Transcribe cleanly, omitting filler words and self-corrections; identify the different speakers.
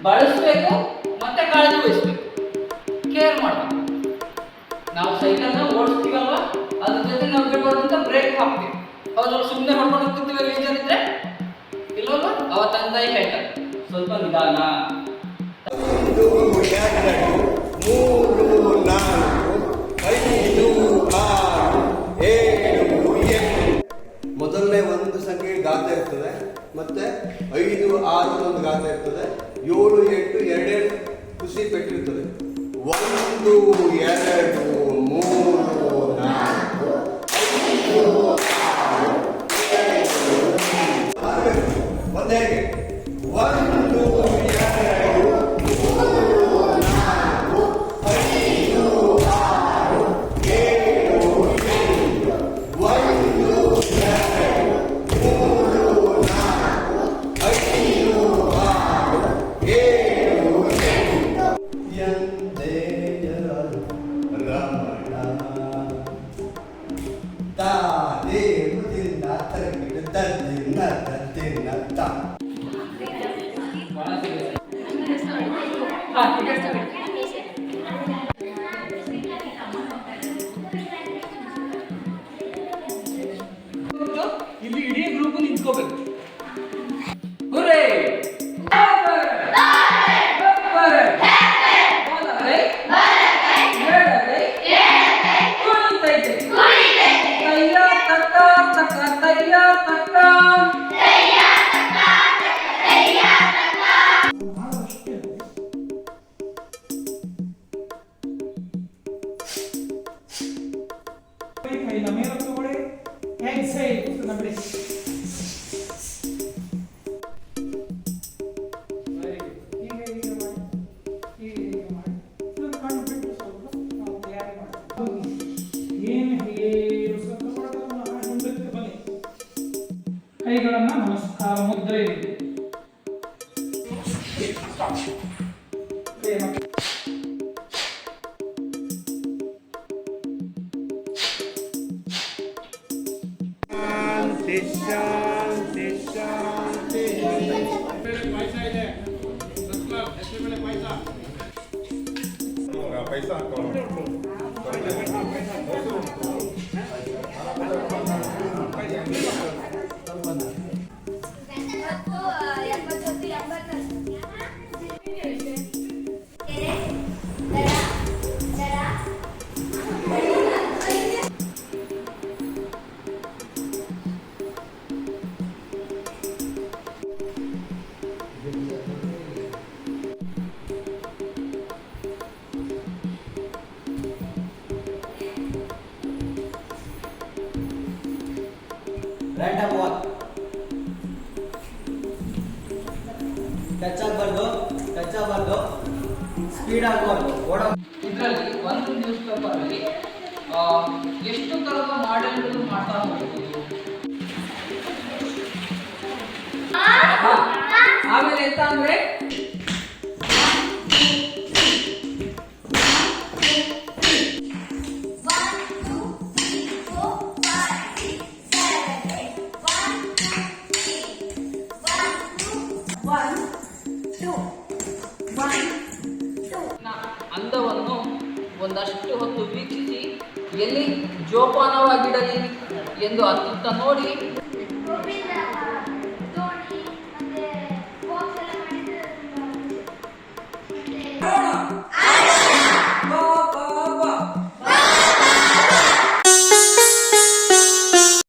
Speaker 1: ಬಳಸಬೇಕು ಮತ್ತೆ ಕಾಳಜಿ ವಹಿಸಬೇಕು, ಕೇರ್ ಮಾಡಬೇಕು. ನಾವು ಸೈಕಲ್ನ ಓಡಿಸ್ತೀವಲ್ವ, ಅದ್ರ ಜೊತೆ ನಾವು ಬಿಡ್ಬಾರ್ದಂತ ಬ್ರೇಕ್ ಹಾಕ್ತೀವಿ. ಹೌದಲ್ಲ, ಸುಮ್ಮನೆ ಹೊಡ್ಕೊಂಡು ಹೋಗ್ತಿರ್ತೀವಿ ರೀಸನ್ ಇದ್ರೆ ಇಲ್ಲವಲ್ಲ. ಅವ ತಂದೆ ಹೇಳ್ತಾರೆ ಸ್ವಲ್ಪ ನಿಧಾನ.
Speaker 2: 1 2 3 4 5 6 7 8. ಮೊದಲನೇ ಒಂದು ಸಂಖ್ಯೆ ಗಾತ್ರ ಇರ್ತದೆ, ಮತ್ತೆ 5 6 ಒಂದು ಗಾತ್ರ ಇರ್ತದೆ, 7 8 ಎರಡೆರಡು ಖುಷಿ ಪೆಟ್ಟಿರ್ತದೆ. 1 2 3 4 ಒಂದೇ 1 2
Speaker 1: ಇಲ್ಲಿ ಇಡೀ ಗ್ರೂಪ್ ನಿಂತ್ಕೋಬೇಕು.
Speaker 3: ಕೈಗಳನ್ನು ನಮಸ್ಕಾರ ಮುದ್ರೆ.
Speaker 2: ಪೈಸಾ
Speaker 4: ರ್ಯಾಂಡಮ್ ವಾಕ್. ಟಚ್ ಆಗಬಾರ್ದು, ಸ್ಪೀಡ್ ಆಗಬಾರ್ದು,
Speaker 1: ಇದರಲ್ಲಿ ಒಂದು ನ್ಯೂಸ್ ಪೇಪರ್ ಅಲ್ಲಿ ಎಷ್ಟು ತರದ ಮಾಡೆಲ್ಗಳು ಮಾಡ್ತಾ ಹೋಗ್ಬೋದು. ಆಮೇಲೆ ಎಂತ ಅಂದ್ರೆ ಅಂದವನ್ನು ಒಂದಷ್ಟು ಹೊತ್ತು ವೀಕ್ಷಿಸಿ ಎಲ್ಲಿ ಜೋಪಾನವಾಗಿಡಲಿ ಎಂದು ಅತ್ತುತ್ತ ನೋಡಿ